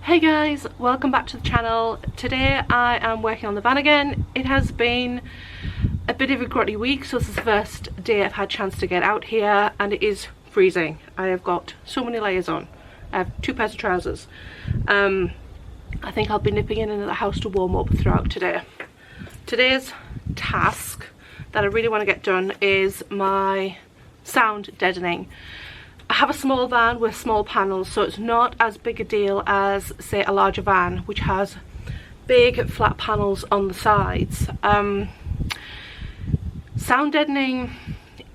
Hey guys, welcome back to the channel. Today I am working on the van again. It has been a bit of a grotty week, so this is the first day I've had a chance to get out here and it is freezing. I have got so many layers on. I have 2 pairs of trousers. I think I'll be nipping in and out of the house to warm up throughout today. Today's task that I really want to get done is my sound deadening. I have a small van with small panels, so it's not as big a deal as, say, a larger van which has big flat panels on the sides. Sound deadening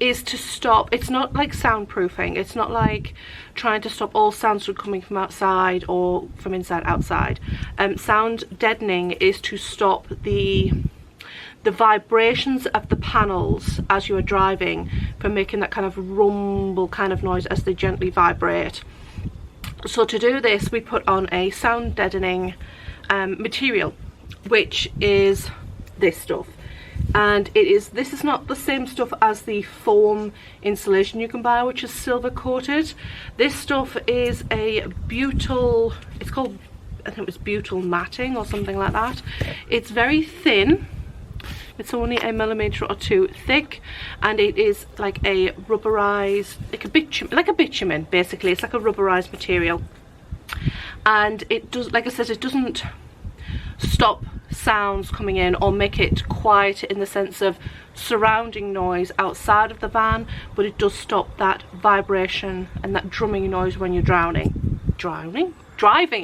is to stop, it's not like soundproofing, it's not like trying to stop all sounds from coming from outside or from inside outside. Sound deadening is to stop the vibrations of the panels as you are driving from making that kind of rumble kind of noise as they gently vibrate. So to do this we put on a sound deadening material, which is this stuff, and this is not the same stuff as the foam insulation you can buy, which is silver coated. This stuff is a butyl, it's called, I think it was butyl matting or something like that. It's very thin. It's only a millimetre or 2 thick, and it is like a rubberized, like a bitumen basically. It's like a rubberized material, and it does, like I said, it doesn't stop sounds coming in or make it quiet in the sense of surrounding noise outside of the van, but it does stop that vibration and that drumming noise when you're driving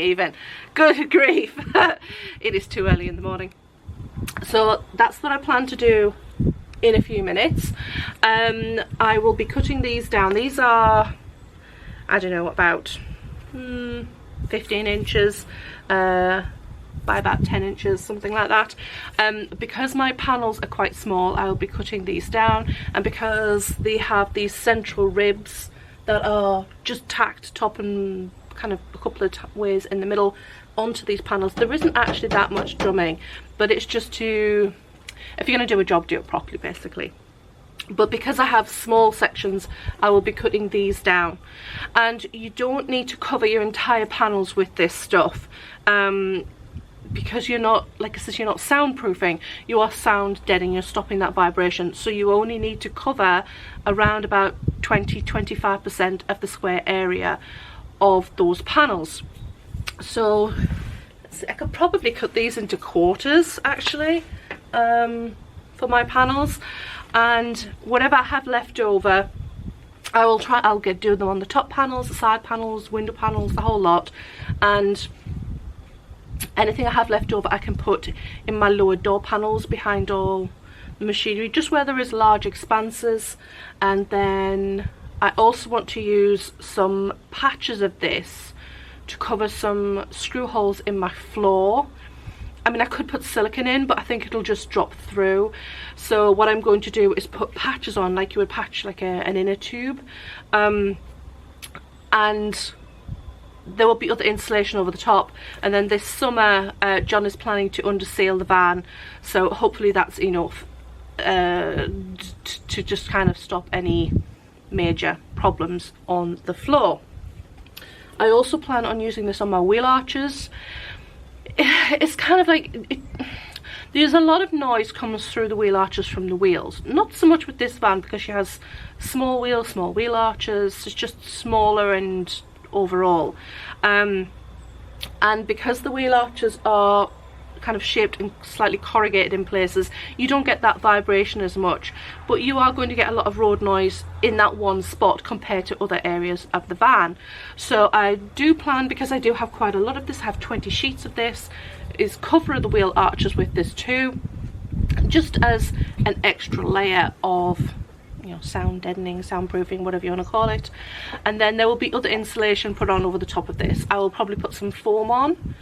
even. Good grief. It is too early in the morning. So that's what I plan to do in a few minutes. I will be cutting these down. These are, I don't know, about 15 inches by about 10 inches, something like that. Because my panels are quite small, I will be cutting these down, and because they have these central ribs that are just tacked top and kind of a couple of ways in the middle onto these panels, there isn't actually that much drumming, but it's just to, if you're going to do a job, do it properly basically. But because I have small sections, I will be cutting these down, and you don't need to cover your entire panels with this stuff, because you're not, like I said, you're not soundproofing, you are sound deadening, you're stopping that vibration, so you only need to cover around about 20-25% of the square area of those panels. So I could probably cut these into quarters actually, for my panels, and whatever I have left over I'll do them on the top panels, the side panels, window panels, the whole lot, and anything I have left over I can put in my lower door panels behind all the machinery, just where there is large expanses. And then I also want to use some patches of this to cover some screw holes in my floor. I mean, I could put silicone in, but I think it'll just drop through. So what I'm going to do is put patches on, like you would patch like an inner tube, and there will be other insulation over the top. And then this summer John is planning to underseal the van, so hopefully that's enough to just kind of stop any major problems on the floor. I also plan on using this on my wheel arches. It's kind of like, there's a lot of noise comes through the wheel arches from the wheels. Not so much with this van because she has small wheel arches. It's just smaller and overall. And because the wheel arches are kind of shaped and slightly corrugated in places, you don't get that vibration as much, but you are going to get a lot of road noise in that one spot compared to other areas of the van. So I do plan, because I do have quite a lot of this, I have 20 sheets of this, is cover the wheel arches with this too, just as an extra layer of, you know, sound deadening, soundproofing, whatever you want to call it. And then there will be other insulation put on over the top of this. I will probably put some foam on,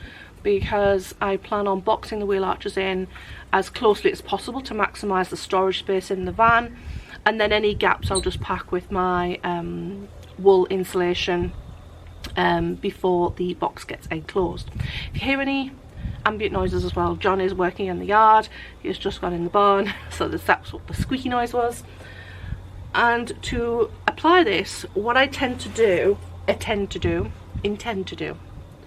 because I plan on boxing the wheel arches in as closely as possible to maximise the storage space in the van, and then any gaps I'll just pack with my wool insulation before the box gets enclosed. If you hear any ambient noises as well, John is working in the yard, he's just gone in the barn, so that's what the squeaky noise was. And to apply this, what I intend to do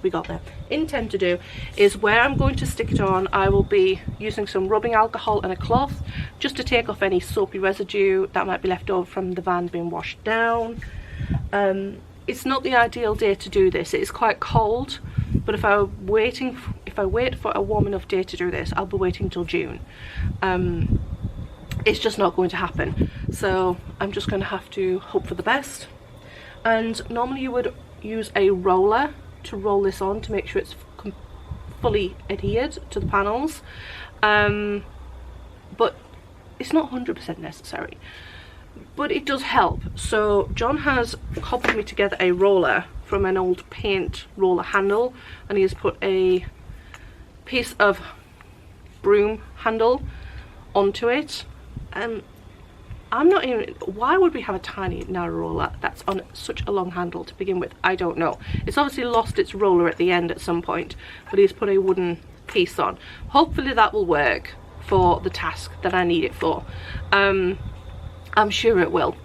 we got there. Intend to do is where I'm going to stick it on, I will be using some rubbing alcohol and a cloth just to take off any soapy residue that might be left over from the van being washed down. It's not the ideal day to do this. It is quite cold, but if I wait for a warm enough day to do this, I'll be waiting till June. It's just not going to happen, so I'm just going to have to hope for the best. And normally you would use a roller to roll this on to make sure it's fully adhered to the panels, but it's not 100% necessary, but it does help. So John has cobbled me together a roller from an old paint roller handle, and he has put a piece of broom handle onto it. I'm not even, why would we have a tiny narrow roller that's on such a long handle to begin with? I don't know. It's obviously lost its roller at the end at some point, but he's put a wooden piece on. Hopefully that will work for the task that I need it for. I'm sure it will.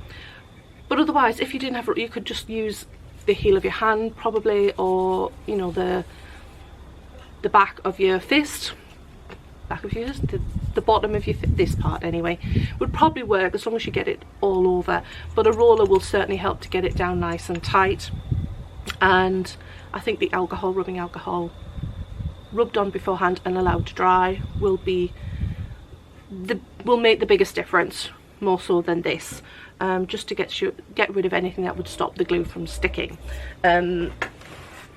But otherwise, if you didn't have, you could just use the heel of your hand probably, or you know, the back of your fist. The bottom of your this part anyway would probably work, as long as you get it all over, but a roller will certainly help to get it down nice and tight. And I think the rubbing alcohol rubbed on beforehand and allowed to dry will make the biggest difference, more so than this, just to get rid of anything that would stop the glue from sticking.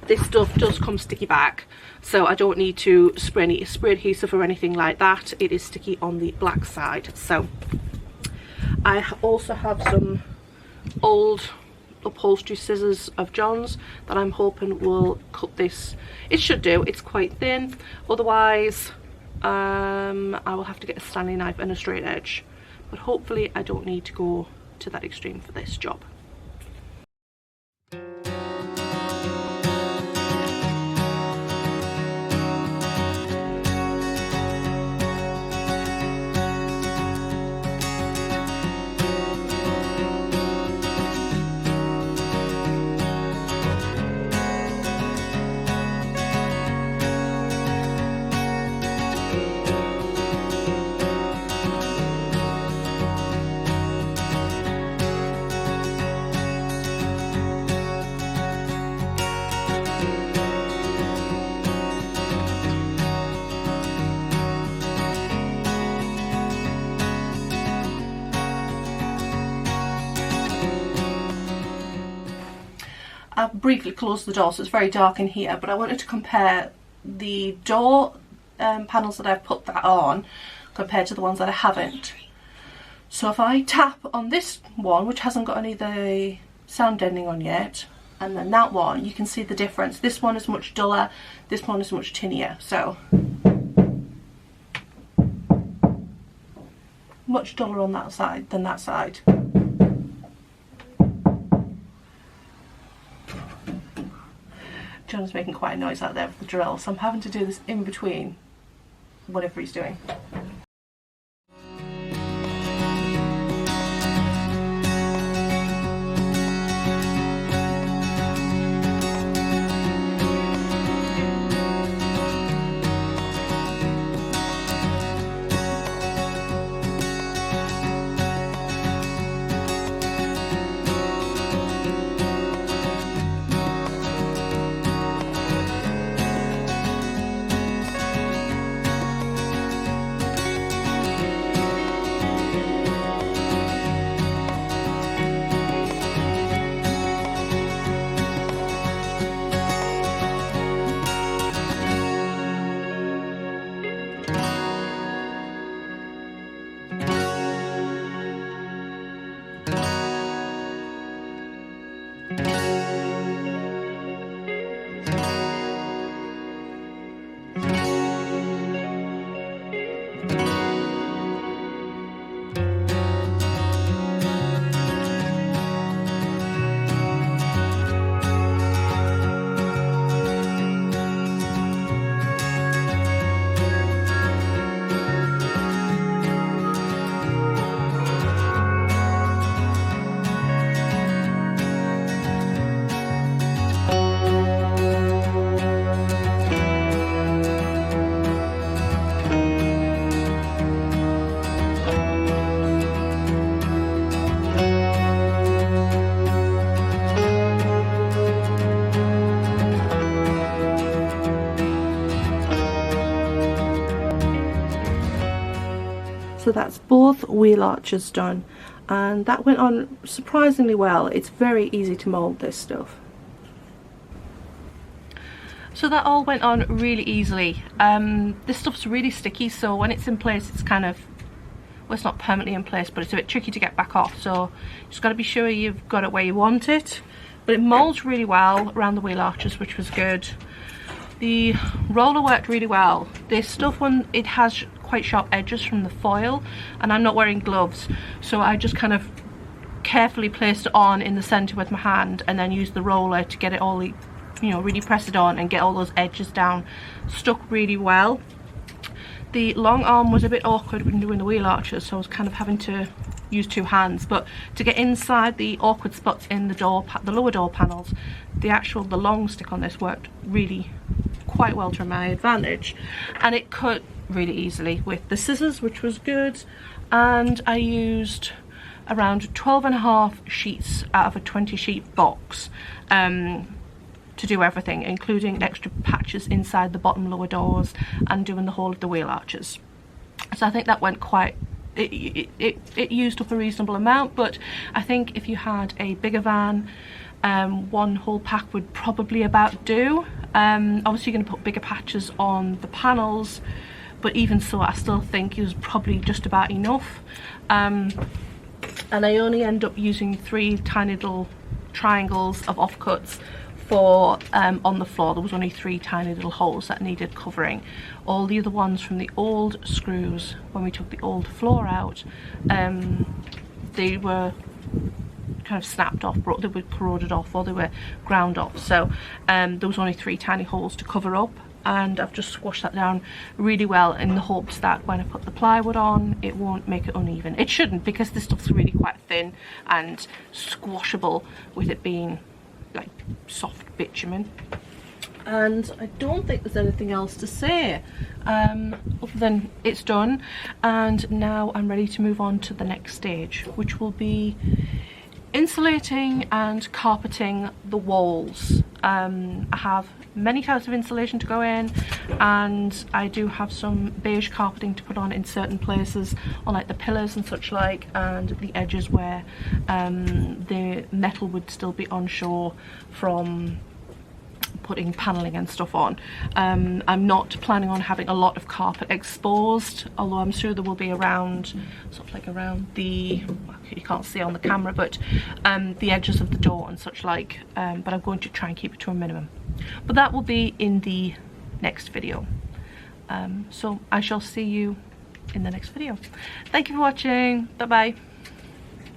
This stuff does come sticky back, so I don't need to spray any spray adhesive or anything like that. It is sticky on the black side. So I also have some old upholstery scissors of John's that I'm hoping will cut this. It should do, it's quite thin. Otherwise I will have to get a Stanley knife and a straight edge, but hopefully I don't need to go to that extreme for this job. I've briefly closed the door, so it's very dark in here, but I wanted to compare the door panels that I've put that on compared to the ones that I haven't. So if I tap on this one, which hasn't got any of the sound deadening on yet, and then that one, you can see the difference. This one is much duller, this one is much tinnier, so much duller on that side than that side. John's making quite a noise out there with the drill, so I'm having to do this in between whatever he's doing. So that's both wheel arches done, and that went on surprisingly well. It's very easy to mould this stuff. So that all went on really easily. This stuff's really sticky, so when it's in place it's kind of, well, it's not permanently in place, but it's a bit tricky to get back off, so you just got to be sure you've got it where you want it. But it moulds really well around the wheel arches, which was good. The roller worked really well. This stuff, when it has quite sharp edges from the foil, and I'm not wearing gloves, so I just kind of carefully placed it on in the center with my hand and then used the roller to get it all, you know, really press it on and get all those edges down. Stuck really well. The long arm was a bit awkward when doing the wheel arches, so I was kind of having to use two hands, but to get inside the awkward spots in the door, the lower door panels, the long stick on this worked really quite well to my advantage, and it cut really easily with the scissors, which was good. And I used around 12.5 sheets out of a 20 sheet box to do everything, including extra patches inside the bottom lower doors and doing the whole of the wheel arches. So I think that went quite, it used up a reasonable amount, but I think if you had a bigger van, one whole pack would probably about do. Obviously you're going to put bigger patches on the panels, but even so I still think it was probably just about enough. And I only end up using 3 tiny little triangles of offcuts for on the floor. There was only 3 tiny little holes that needed covering. All the other ones from the old screws, when we took the old floor out, they were kind of snapped off, they were corroded off, or they were ground off, so there was only 3 tiny holes to cover up, and I've just squashed that down really well in the hopes that when I put the plywood on it won't make it uneven. It shouldn't, because this stuff's really quite thin and squashable with it being like soft bitumen. And I don't think there's anything else to say other than it's done, and now I'm ready to move on to the next stage, which will be insulating and carpeting the walls. I have many types of insulation to go in, and I do have some beige carpeting to put on in certain places on like the pillars and such like, and the edges where the metal would still be onshore from putting paneling and stuff on. I'm not planning on having a lot of carpet exposed, although I'm sure there will be around, sort of like around the, you can't see on the camera, but the edges of the door and such like, but I'm going to try and keep it to a minimum. But that will be in the next video. So I shall see you in the next video. Thank you for watching. Bye bye.